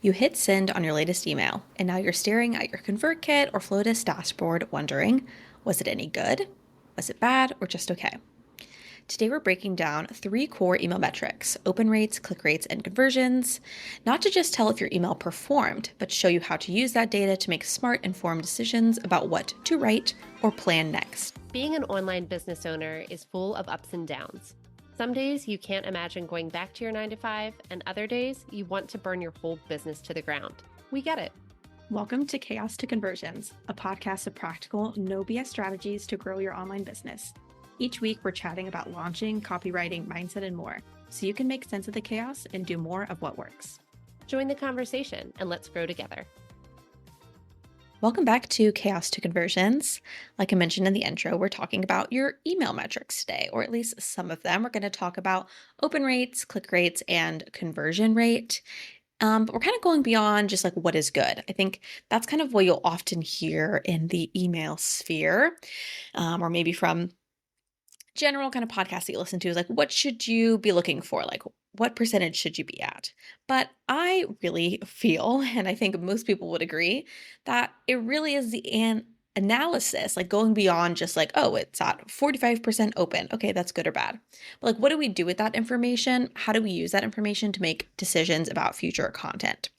You hit send on your latest email, and now you're staring at your ConvertKit or Flotus dashboard wondering, was it any good? Was it bad or just okay? Today we're breaking down 3 core email metrics: open rates, click rates, and conversions, not to just tell if your email performed, but to show you how to use that data to make smart, informed decisions about what to write or plan next. Being an online business owner is full of ups and downs. Some days you can't imagine going back to your 9 to 5, and other days you want to burn your whole business to the ground. We get it. Welcome to Chaos to Conversions, a podcast of practical, no BS strategies to grow your online business. Each week, we're chatting about launching, copywriting, mindset, and more, so you can make sense of the chaos and do more of what works. Join the conversation and let's grow together. Welcome back to Chaos to Conversions. Like I mentioned in the intro, we're talking about your email metrics today, or at least some of them. We're going to talk about open rates, click rates, and conversion rate. But we're kind of going beyond just like what is good. I think that's kind of what you'll often hear in the email sphere, or maybe from general kind of podcasts that you listen to is like, what should you be looking for? Like, what percentage should you be at? But I really feel, and I think most people would agree, that it really is the analysis, like going beyond just like, oh, it's at 45% open. Okay, that's good or bad. But like, what do we do with that information? How do we use that information to make decisions about future content?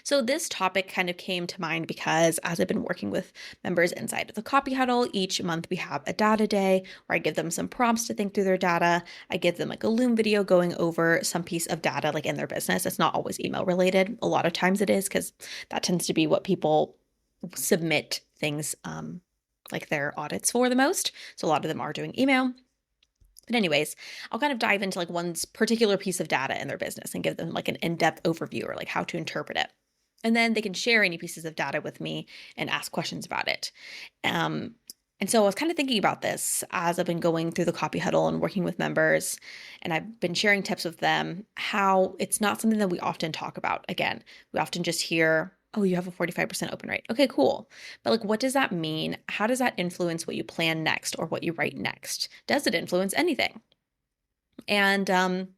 So this topic kind of came to mind because as I've been working with members inside of the Copy Huddle, each month we have a data day where I give them some prompts to think through their data. I give them like a Loom video going over some piece of data like in their business. It's not always email related. A lot of times it is because that tends to be what people submit things like their audits for the most. So a lot of them are doing email. But anyways, I'll kind of dive into like one particular piece of data in their business and give them like an in-depth overview or like how to interpret it. And then they can share any pieces of data with me and ask questions about it. And so I was kind of thinking about this as I've been going through the Copy Huddle and working with members, and I've been sharing tips with them, how it's not something that we often talk about. Again, we often just hear, oh, you have a 45% open rate. Okay, cool. But like, what does that mean? How does that influence what you plan next or what you write next? Does it influence anything? And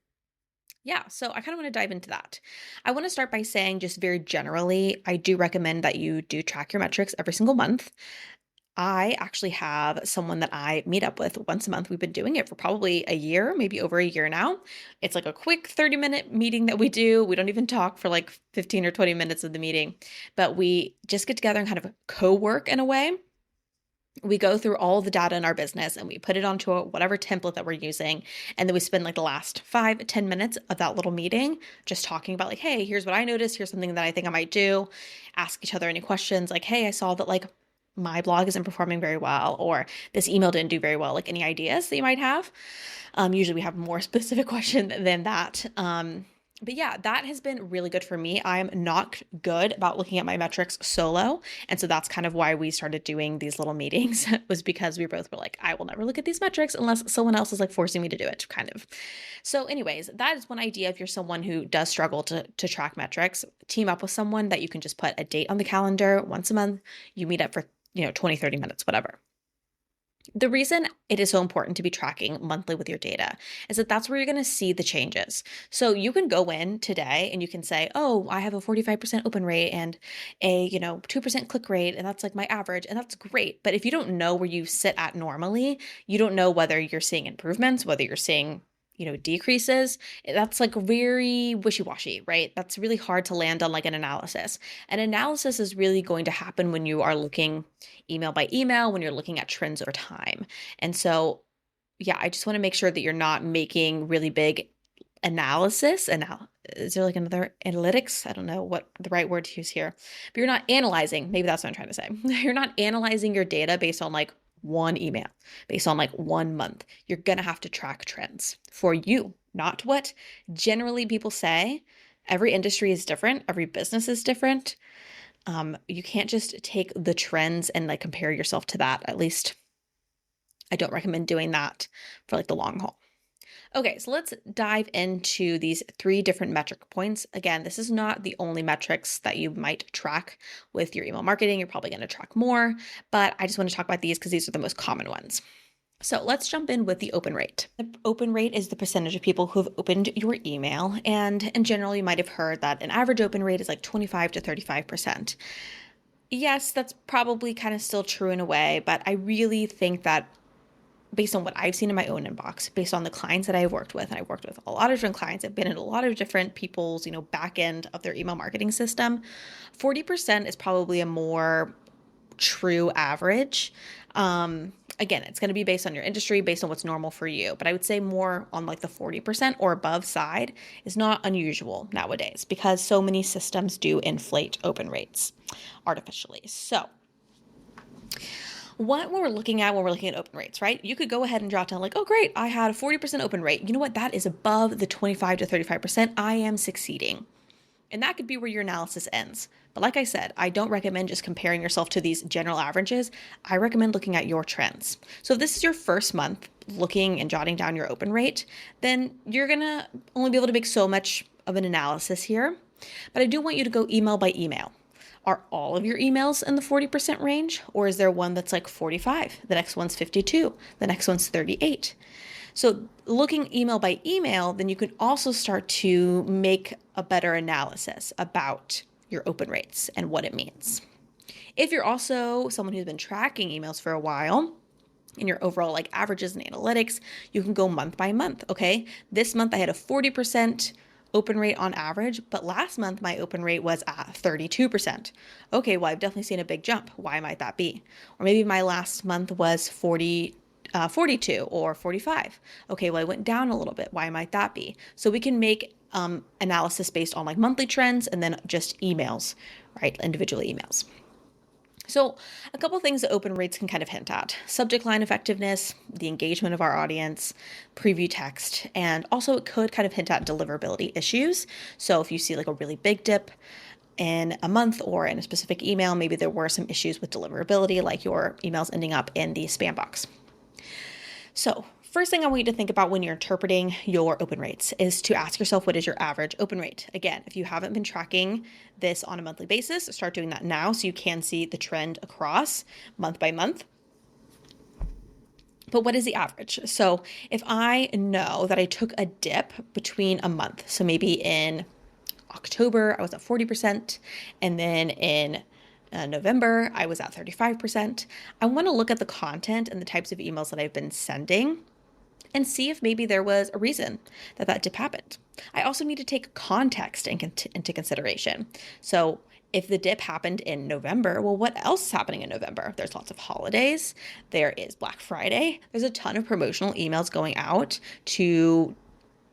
yeah, so I kind of want to dive into that. I want to start by saying just very generally, I do recommend that you do track your metrics every single month. I actually have someone that I meet up with once a month. We've been doing it for probably a year, maybe over a year now. It's like a quick 30-minute meeting that we do. We don't even talk for like 15 or 20 minutes of the meeting, but we just get together and kind of co-work in a way. We go through all the data in our business and we put it onto whatever template that we're using. And then we spend like the last 5 to 10 minutes of that little meeting just talking about like, hey, here's what I noticed. Here's something that I think I might do. Ask each other any questions like, hey, I saw that like my blog isn't performing very well, or this email didn't do very well. Like any ideas that you might have. Usually we have more specific question than that. But yeah, that has been really good for me. I'm not good about looking at my metrics solo. And so that's kind of why we started doing these little meetings was because we both were like, I will never look at these metrics unless someone else is like forcing me to do it, kind of. So anyways, that is one idea. If you're someone who does struggle to track metrics, team up with someone that you can just put a date on the calendar once a month. You meet up for 20, 30 minutes, whatever. The reason it is so important to be tracking monthly with your data is that that's where you're going to see the changes. So you can go in today and you can say, oh, I have a 45% open rate and a, 2% click rate, and that's like my average, and that's great. But if you don't know where you sit at normally, you don't know whether you're seeing improvements, whether you're seeing decreases. That's like very wishy-washy, right? That's really hard to land on like an analysis. An analysis is really going to happen when you are looking email by email, when you're looking at trends over time. And so, yeah, I just want to make sure that you're not making really big analysis. Is there like another analytics? I don't know what the right word to use here, but you're not analyzing. Maybe that's what I'm trying to say. You're not analyzing your data based on like one email, based on like 1 month. You're going to have to track trends for you, not what generally people say. Every industry is different. Every business is different. You can't just take the trends and like compare yourself to that. At least I don't recommend doing that for like the long haul. Okay, so let's dive into these 3 different metric points. Again, this is not the only metrics that you might track with your email marketing. You're probably going to track more, but I just want to talk about these because these are the most common ones. So let's jump in with the open rate. The open rate is the percentage of people who have opened your email. And in general, you might have heard that an average open rate is like 25 to 35%. Yes, that's probably kind of still true in a way, but I really think that based on what I've seen in my own inbox, based on the clients that I've worked with, and I've worked with a lot of different clients, I've been in a lot of different people's, back end of their email marketing system, 40% is probably a more true average. Again, it's going to be based on your industry, based on what's normal for you. But I would say more on like the 40% or above side is not unusual nowadays because so many systems do inflate open rates artificially. So, what we're looking at when we're looking at open rates, right? You could go ahead and jot down like, oh, great, I had a 40% open rate. You know what? That is above the 25 to 35%. I am succeeding. And that could be where your analysis ends. But like I said, I don't recommend just comparing yourself to these general averages. I recommend looking at your trends. So if this is your first month looking and jotting down your open rate, then you're going to only be able to make so much of an analysis here. But I do want you to go email by email. Are all of your emails in the 40% range? Or is there one that's like 45? The next one's 52. The next one's 38. So looking email by email, then you can also start to make a better analysis about your open rates and what it means. If you're also someone who's been tracking emails for a while, in your overall like averages and analytics, you can go month by month. Okay. This month I had a 40% open rate on average, but last month my open rate was at 32%. Okay. Well, I've definitely seen a big jump. Why might that be? Or maybe my last month was 42 or 45. Okay. Well, I went down a little bit. Why might that be? So we can make analysis based on like monthly trends and then just emails, right? Individual emails. So a couple things that open rates can kind of hint at: subject line effectiveness, the engagement of our audience, preview text, and also it could kind of hint at deliverability issues. So if you see like a really big dip in a month or in a specific email, maybe there were some issues with deliverability, like your emails ending up in the spam box. So first thing I want you to think about when you're interpreting your open rates is to ask yourself, what is your average open rate? Again, if you haven't been tracking this on a monthly basis, start doing that now so you can see the trend across month by month. But what is the average? So if I know that I took a dip between a month, so maybe in October, I was at 40%, and then in November, I was at 35%. I want to look at the content and the types of emails that I've been sending and see if maybe there was a reason that that dip happened. I also need to take context into consideration. So if the dip happened in November, well, what else is happening in November? There's lots of holidays. There is Black Friday. There's a ton of promotional emails going out to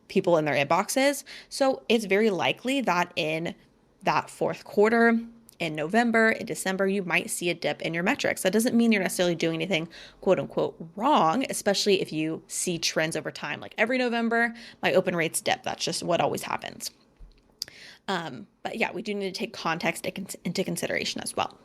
people in their inboxes. So it's very likely that in that fourth quarter, in November, in December, you might see a dip in your metrics. That doesn't mean you're necessarily doing anything quote unquote wrong, especially if you see trends over time. Like every November, my open rates dip. That's just what always happens. But yeah, we do need to take context into consideration as well.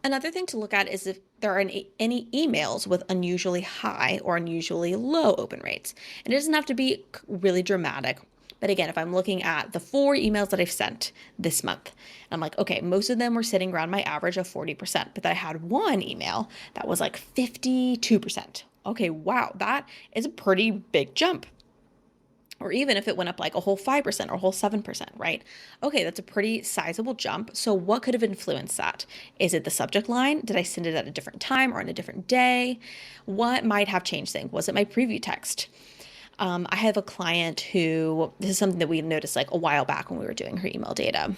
Another thing to look at is if there are any emails with unusually high or unusually low open rates. And it doesn't have to be really dramatic. But again, if I'm looking at the 4 emails that I've sent this month, I'm like, okay, most of them were sitting around my average of 40%, but I had one email that was like 52%. Okay, wow, that is a pretty big jump. Or even if it went up like a whole 5% or a whole 7%, right? Okay, that's a pretty sizable jump. So what could have influenced that? Is it the subject line? Did I send it at a different time or on a different day? What might have changed things? Was it my preview text? I have a client who, this is something that we noticed like a while back when we were doing her email data.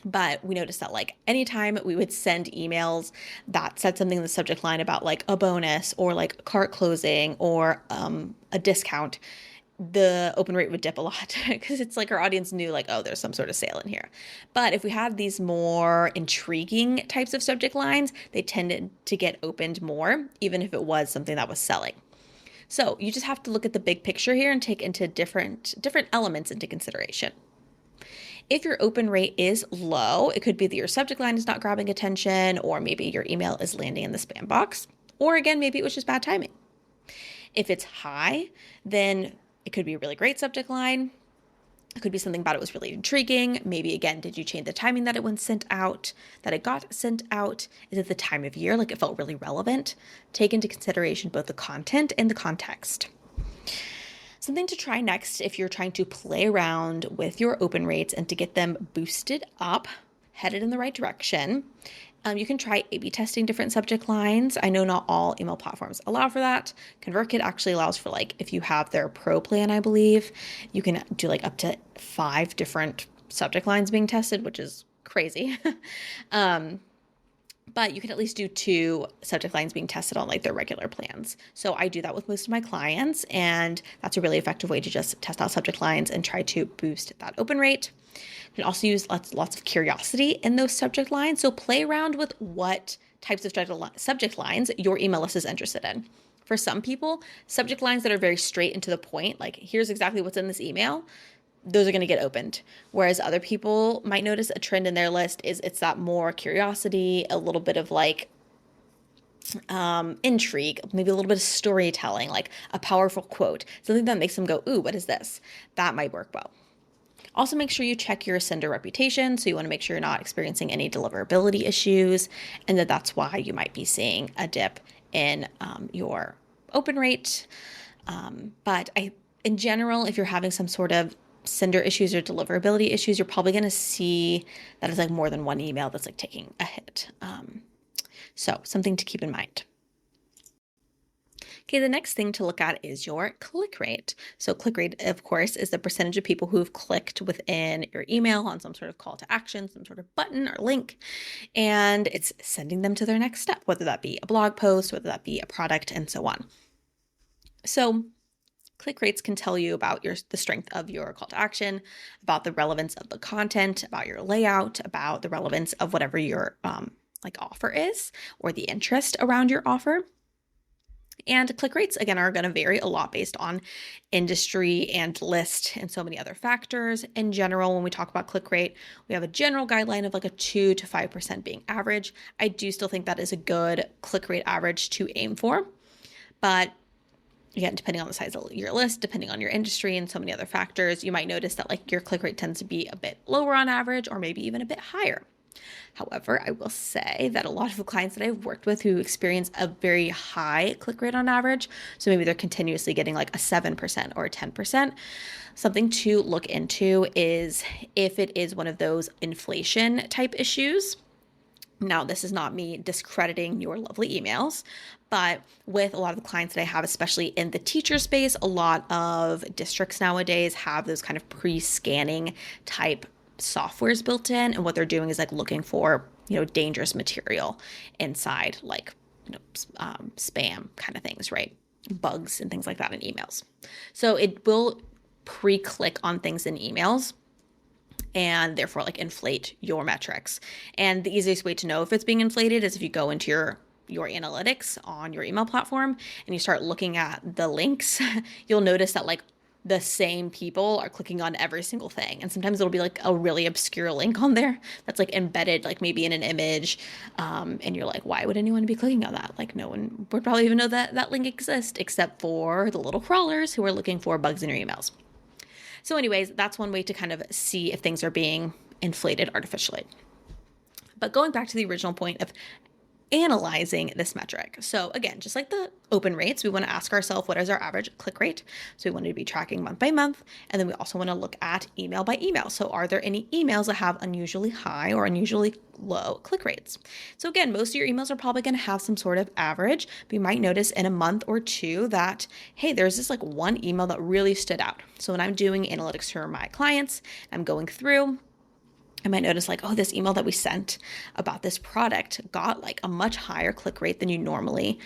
But we noticed that like anytime we would send emails that said something in the subject line about like a bonus or like cart closing or a discount, the open rate would dip a lot because it's like our audience knew like, oh, there's some sort of sale in here. But if we had these more intriguing types of subject lines, they tended to get opened more, even if it was something that was selling. So you just have to look at the big picture here and take into different elements into consideration. If your open rate is low, it could be that your subject line is not grabbing attention, or maybe your email is landing in the spam box, or again, maybe it was just bad timing. If it's high, then it could be a really great subject line. It could be something about it was really intriguing. Maybe again, did you change the timing that it went sent out, that it got sent out? Is it the time of year? Like it felt really relevant. Take into consideration both the content and the context. Something to try next if you're trying to play around with your open rates and to get them boosted up, headed in the right direction. You can try A/B testing different subject lines. I know not all email platforms allow for that. ConvertKit actually allows for, like, if you have their pro plan, I believe, you can do like up to 5 different subject lines being tested, which is crazy. But you can at least do 2 subject lines being tested on like their regular plans. So I do that with most of my clients, and that's a really effective way to just test out subject lines and try to boost that open rate. You can also use lots of curiosity in those subject lines. So play around with what types of subject lines your email list is interested in. For some people, subject lines that are very straight and to the point, like here's exactly what's in this email, those are going to get opened. Whereas other people might notice a trend in their list is it's that more curiosity, a little bit of like intrigue, maybe a little bit of storytelling, like a powerful quote, something that makes them go, ooh, what is this? That might work well. Also, make sure you check your sender reputation. So you want to make sure you're not experiencing any deliverability issues, and that's why you might be seeing a dip in your open rate. In general, if you're having some sort of sender issues or deliverability issues, you're probably going to see that it's like more than one email that's like taking a hit. So something to keep in mind. Okay, the next thing to look at is your click rate. So click rate, of course, is the percentage of people who've clicked within your email on some sort of call to action, some sort of button or link, and it's sending them to their next step, whether that be a blog post, whether that be a product, and so on. So click rates can tell you about the strength of your call to action, about the relevance of the content, about your layout, about the relevance of whatever your offer is, or the interest around your offer. And click rates, again, are going to vary a lot based on industry and list and so many other factors. In general, when we talk about click rate, we have a general guideline of like a 2 to 5% being average. I do still think that is a good click rate average to aim for. But again, depending on the size of your list, depending on your industry and so many other factors, you might notice that like your click rate tends to be a bit lower on average, or maybe even a bit higher. However, I will say that a lot of the clients that I've worked with who experience a very high click rate on average, so maybe they're continuously getting like a 7% or a 10%, something to look into is if it is one of those inflation type issues. Now, this is not me discrediting your lovely emails, but with a lot of the clients that I have, especially in the teacher space, a lot of districts nowadays have those kind of pre-scanning type softwares built in, and what they're doing is like looking for dangerous material inside, like spam kind of things, right? Bugs and things like that in emails. So it will pre-click on things in emails and therefore like inflate your metrics. And the easiest way to know if it's being inflated is if you go into your analytics on your email platform and you start looking at the links, you'll notice that like the same people are clicking on every single thing. And sometimes it'll be like a really obscure link on there that's like embedded, like maybe in an image. And you're like, why would anyone be clicking on that? Like no one would probably even know that that link exists except for the little crawlers who are looking for bugs in your emails. So anyways, that's one way to kind of see if things are being inflated artificially. But going back to the original point of analyzing this metric. So again, just like the open rates, we want to ask ourselves, what is our average click rate? So we want to be tracking month by month. And then we also want to look at email by email. So are there any emails that have unusually high or unusually low click rates? So again, most of your emails are probably going to have some sort of average, but you might notice in a month or two that, hey, there's this like one email that really stood out. So when I'm doing analytics for my clients, I'm going through, I might notice like, oh, this email that we sent about this product got like a much higher click rate than you normally,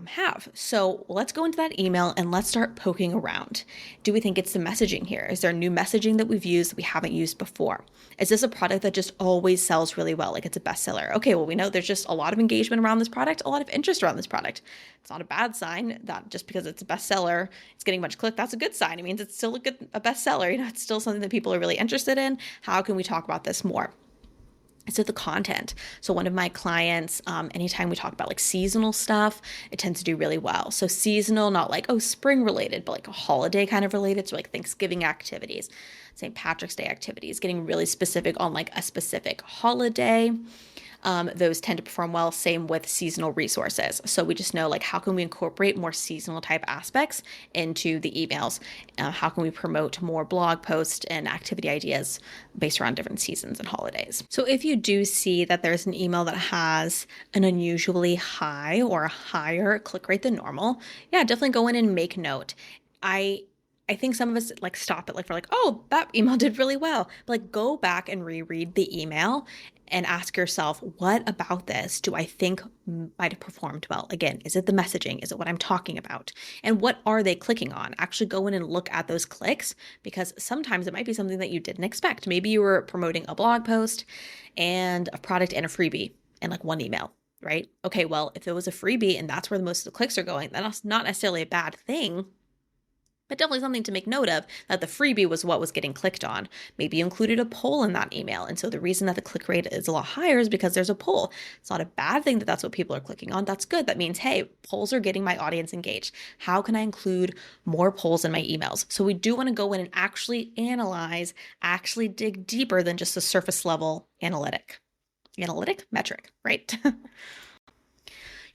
have. So let's go into that email and let's start poking around. Do we think it's the messaging here? Is there new messaging that we've used that we haven't used before? Is this a product that just always sells really well? Like it's a bestseller. Okay, well, we know there's just a lot of engagement around this product, a lot of interest around this product. It's not a bad sign that just because it's a bestseller, it's getting much click. That's a good sign. It means it's still a bestseller. It's still something that people are really interested in. How can we talk about this more? So the content. So one of my clients, anytime we talk about like seasonal stuff, it tends to do really well. So seasonal, not like, oh, spring related, but like a holiday kind of related. So like Thanksgiving activities, St. Patrick's Day activities, getting really specific on like a specific holiday. Those tend to perform well. Same with seasonal resources. So we just know like how can we incorporate more seasonal type aspects into the emails? How can we promote more blog posts and activity ideas based around different seasons and holidays? So if you do see that there's an email that has an unusually high or a higher click rate than normal, yeah, definitely go in and make note. I think some of us like stop it, like we're like, oh, that email did really well. But like go back and reread the email and ask yourself, what about this do I think might have performed well? Again, is it the messaging? Is it what I'm talking about? And what are they clicking on? Actually go in and look at those clicks, because sometimes it might be something that you didn't expect. Maybe you were promoting a blog post and a product and a freebie in like one email, right? Okay, well, if it was a freebie and that's where most of the clicks are going, that's not necessarily a bad thing, but definitely something to make note of, that the freebie was what was getting clicked on. Maybe you included a poll in that email. And so the reason that the click rate is a lot higher is because there's a poll. It's not a bad thing that that's what people are clicking on. That's good. That means, hey, polls are getting my audience engaged. How can I include more polls in my emails? So we do want to go in and actually analyze, actually dig deeper than just a surface level analytic metric, right?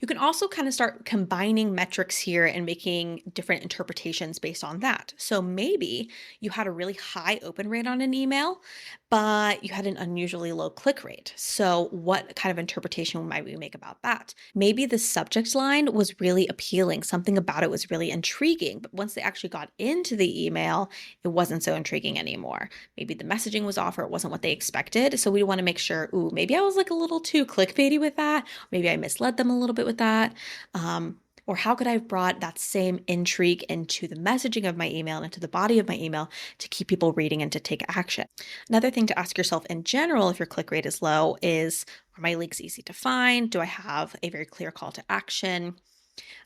You can also kind of start combining metrics here and making different interpretations based on that. So maybe you had a really high open rate on an email, but you had an unusually low click rate. So what kind of interpretation might we make about that? Maybe the subject line was really appealing. Something about it was really intriguing, but once they actually got into the email, it wasn't so intriguing anymore. Maybe the messaging was off or it wasn't what they expected. So we want to make sure, ooh, maybe I was like a little too clickbaity with that. Maybe I misled them a little bit with that. Or how could I have brought that same intrigue into the messaging of my email and into the body of my email to keep people reading and to take action? Another thing to ask yourself in general, if your click rate is low, is, are my links easy to find? Do I have a very clear call to action?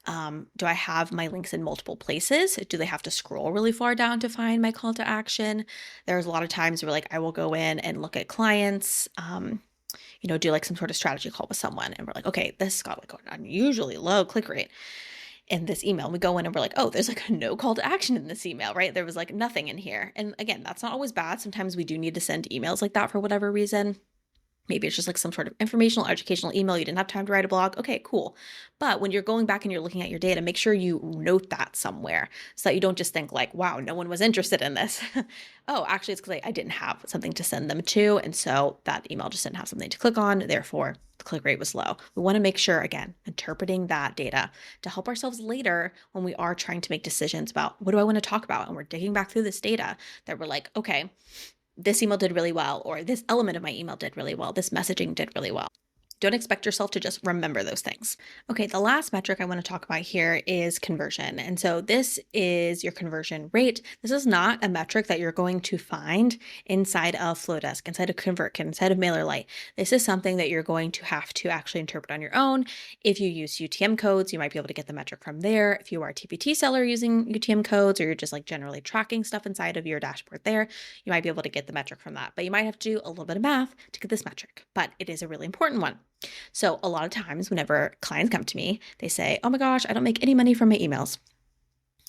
Do I have my links in multiple places? Do they have to scroll really far down to find my call to action? There's a lot of times where like I will go in and look at clients, do like some sort of strategy call with someone. And we're like, okay, this got like an unusually low click rate in this email. We go in and we're like, oh, there's like no call to action in this email, right? There was like nothing in here. And again, that's not always bad. Sometimes we do need to send emails like that for whatever reason. Maybe it's just like some sort of informational, educational email. You didn't have time to write a blog. Okay, cool. But when you're going back and you're looking at your data, make sure you note that somewhere so that you don't just think like, wow, no one was interested in this. Oh, actually, it's because I didn't have something to send them to. And so that email just didn't have something to click on. Therefore, the click rate was low. We want to make sure, again, interpreting that data to help ourselves later when we are trying to make decisions about what do I want to talk about? And we're digging back through this data that we're like, okay, this email did really well, or this element of my email did really well, this messaging did really well. Don't expect yourself to just remember those things. Okay, the last metric I want to talk about here is conversion. And so this is your conversion rate. This is not a metric that you're going to find inside of Flowdesk, inside of ConvertKit, inside of MailerLite. This is something that you're going to have to actually interpret on your own. If you use UTM codes, you might be able to get the metric from there. If you are a TPT seller using UTM codes, or you're just like generally tracking stuff inside of your dashboard there, you might be able to get the metric from that. But you might have to do a little bit of math to get this metric, but it is a really important one. So a lot of times whenever clients come to me, they say, oh my gosh, I don't make any money from my emails.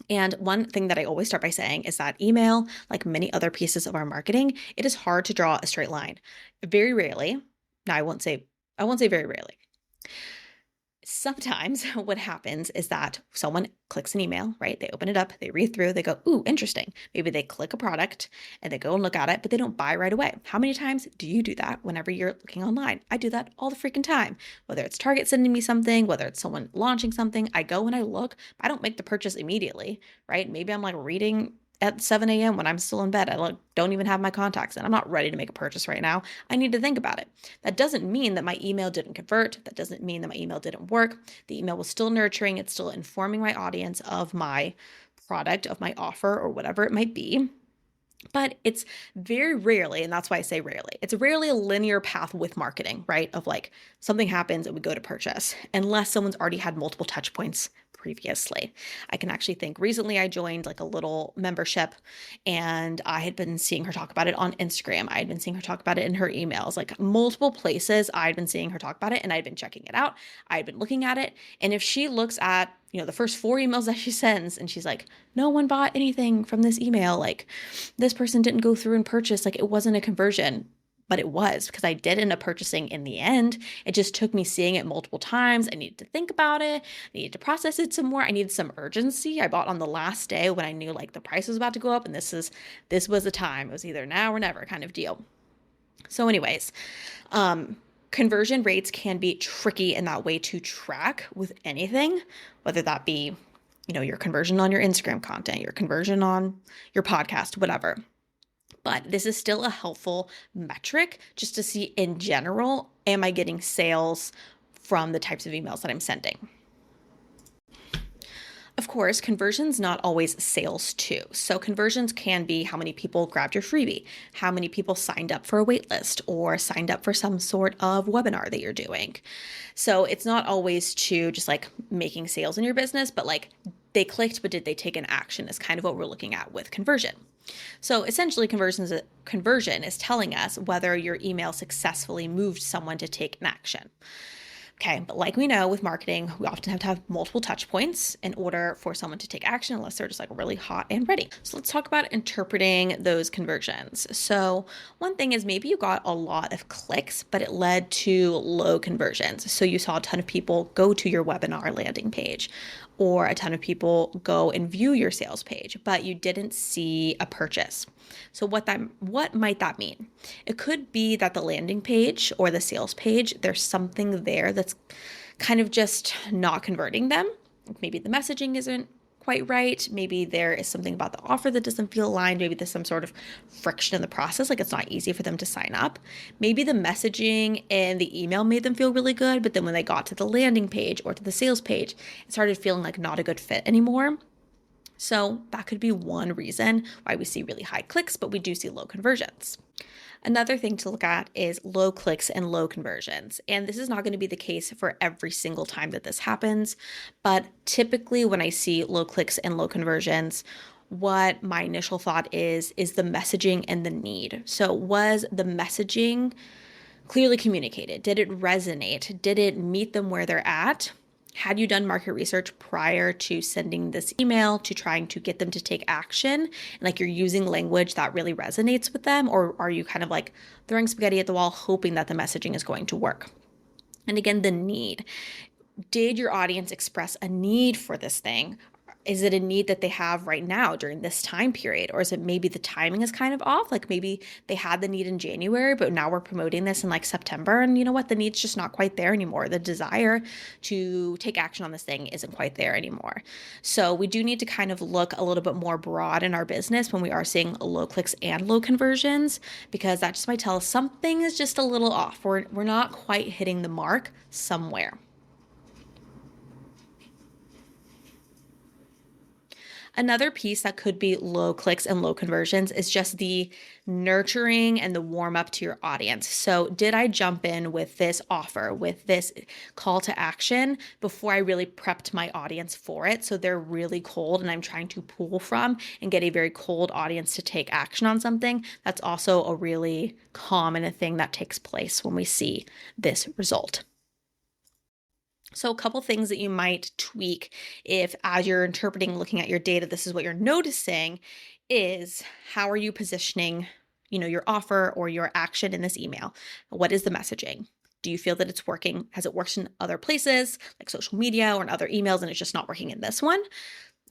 And one thing that I always start by saying is that email, like many other pieces of our marketing, it is hard to draw a straight line. Very rarely, now I won't say very rarely. Sometimes what happens is that someone clicks an email, right? They open it up, they read through, they go, ooh, interesting. Maybe they click a product and they go and look at it, but they don't buy right away. How many times do you do that whenever you're looking online? I do that all the freaking time. Whether it's Target sending me something, whether it's someone launching something, I go and I look. I don't make the purchase immediately, right? Maybe I'm like reading at 7 a.m. when I'm still in bed. I don't even have my contacts and I'm not ready to make a purchase right now. I need to think about it. That doesn't mean that my email didn't convert. That doesn't mean that my email didn't work. The email was still nurturing. It's still informing my audience of my product, of my offer, or whatever it might be. But it's very rarely, and that's why I say rarely, it's rarely a linear path with marketing, right? Of like something happens and we go to purchase, unless someone's already had multiple touch points previously. I can actually think recently I joined like a little membership and I had been seeing her talk about it on Instagram. I had been seeing her talk about it in her emails, like multiple places. I'd been seeing her talk about it and I'd been checking it out. I'd been looking at it. And if she looks at, the first 4 emails that she sends and she's like, no one bought anything from this email, like this person didn't go through and purchase, like it wasn't a conversion. But it was, because I did end up purchasing in the end. It just took me seeing it multiple times. I needed to think about it. I needed to process it some more. I needed some urgency. I bought on the last day when I knew like the price was about to go up, and this was the time. It was either now or never kind of deal. So anyways, conversion rates can be tricky in that way to track with anything, whether that be, your conversion on your Instagram content, your conversion on your podcast, whatever. But this is still a helpful metric just to see in general, am I getting sales from the types of emails that I'm sending? Of course, conversions not always sales too. So conversions can be how many people grabbed your freebie, how many people signed up for a waitlist or signed up for some sort of webinar that you're doing. So it's not always to just like making sales in your business, but like they clicked, but did they take an action is kind of what we're looking at with conversion. So essentially conversion is telling us whether your email successfully moved someone to take an action. Okay, but like we know with marketing, we often have to have multiple touch points in order for someone to take action unless they're just like really hot and ready. So let's talk about interpreting those conversions. So one thing is maybe you got a lot of clicks, but it led to low conversions. So you saw a ton of people go to your webinar landing page or a ton of people go and view your sales page, but you didn't see a purchase. So what might that mean? It could be that the landing page or the sales page, there's something there that's kind of just not converting them. Maybe the messaging isn't quite right. Maybe there is something about the offer that doesn't feel aligned. Maybe there's some sort of friction in the process, like it's not easy for them to sign up. Maybe the messaging and the email made them feel really good, but then when they got to the landing page or to the sales page, it started feeling like not a good fit anymore. So that could be one reason why we see really high clicks, but we do see low conversions. Another thing to look at is low clicks and low conversions. And this is not going to be the case for every single time that this happens. But typically when I see low clicks and low conversions, what my initial thought is the messaging and the need. So was the messaging clearly communicated? Did it resonate? Did it meet them where they're at? Had you done market research prior to sending this email to trying to get them to take action? And like you're using language that really resonates with them? Or are you kind of like throwing spaghetti at the wall, hoping that the messaging is going to work? And again, the need. Did your audience express a need for this thing? Is it a need that they have right now during this time period? Or is it maybe the timing is kind of off? Like maybe they had the need in January, but now we're promoting this in like September. And you know what? The need's just not quite there anymore. The desire to take action on this thing isn't quite there anymore. So we do need to kind of look a little bit more broad in our business when we are seeing low clicks and low conversions, because that just might tell us something is just a little off. We're not quite hitting the mark somewhere. Another piece that could be low clicks and low conversions is just the nurturing and the warm up to your audience. So did I jump in with this offer, with this call to action before I really prepped my audience for it? So they're really cold and I'm trying to pull from and get a very cold audience to take action on something. That's also a really common thing that takes place when we see this result. So a couple things that you might tweak if, as you're interpreting, looking at your data, this is what you're noticing is how are you positioning, your offer or your action in this email? What is the messaging? Do you feel that it's working? Has it worked in other places like social media or in other emails and it's just not working in this one?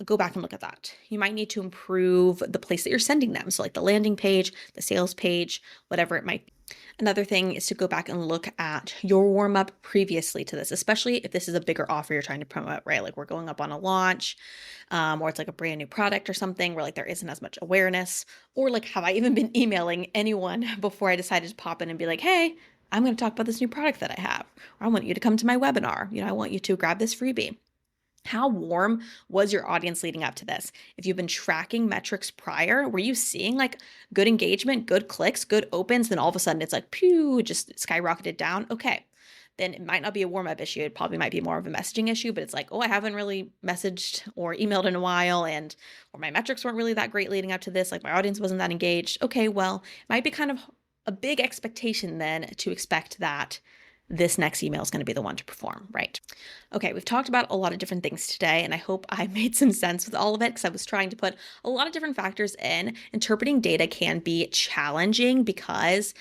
Go back and look at that. You might need to improve the place that you're sending them. So like the landing page, the sales page, whatever it might be. Another thing is to go back and look at your warm up previously to this, especially if this is a bigger offer you're trying to promote, right? Like we're going up on a launch, or it's like a brand new product or something where like there isn't as much awareness, or like have I even been emailing anyone before I decided to pop in and be like, hey, I'm going to talk about this new product that I have, or I want you to come to my webinar. I want you to grab this freebie. How warm was your audience leading up to this? If you've been tracking metrics prior, were you seeing like good engagement, good clicks, good opens, then all of a sudden it's like, pew, just skyrocketed down? Okay, then it might not be a warm up issue. It probably might be more of a messaging issue, but it's like, oh, I haven't really messaged or emailed in a while, or my metrics weren't really that great leading up to this. Like my audience wasn't that engaged. Okay, well, it might be kind of a big expectation then to expect that this next email is going to be the one to perform, right? Okay, we've talked about a lot of different things today, and I hope I made some sense with all of it because I was trying to put a lot of different factors in. Interpreting data can be challenging because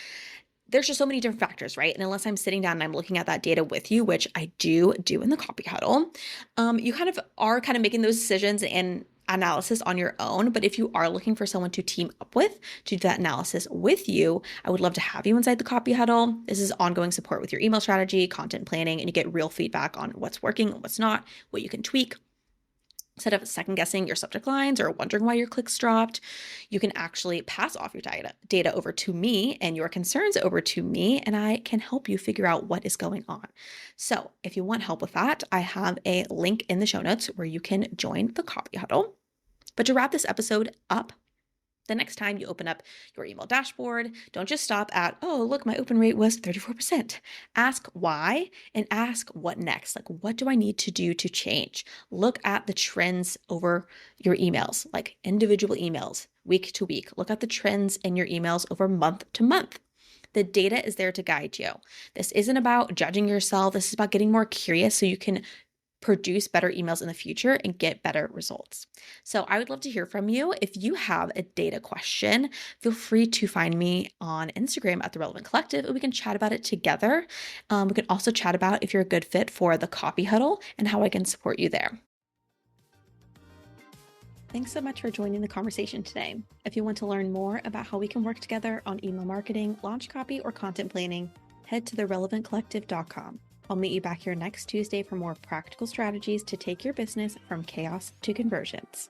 there's just so many different factors, right? And unless I'm sitting down and I'm looking at that data with you, which I do in the copy huddle, you kind of are kind of making those decisions and analysis on your own. But if you are looking for someone to team up with to do that analysis with you, I would love to have you inside the copy huddle. This is ongoing support with your email strategy, content planning, and you get real feedback on what's working, what's not, what you can tweak. Instead of second guessing your subject lines or wondering why your clicks dropped, you can actually pass off your data over to me and your concerns over to me, and I can help you figure out what is going on. So if you want help with that, I have a link in the show notes where you can join the copy huddle. But to wrap this episode up, the next time you open up your email dashboard, don't just stop at, oh, look, my open rate was 34%. Ask why and ask what next. Like, what do I need to do to change? Look at the trends over your emails, like individual emails, week to week. Look at the trends in your emails over month to month. The data is there to guide you. This isn't about judging yourself. This is about getting more curious so you can produce better emails in the future and get better results. So I would love to hear from you. If you have a data question, feel free to find me on Instagram at The Relevant Collective, and we can chat about it together. We can also chat about if you're a good fit for the copy huddle and how I can support you there. Thanks so much for joining the conversation today. If you want to learn more about how we can work together on email marketing, launch copy, or content planning, head to therelevantcollective.com. I'll meet you back here next Tuesday for more practical strategies to take your business from chaos to conversions.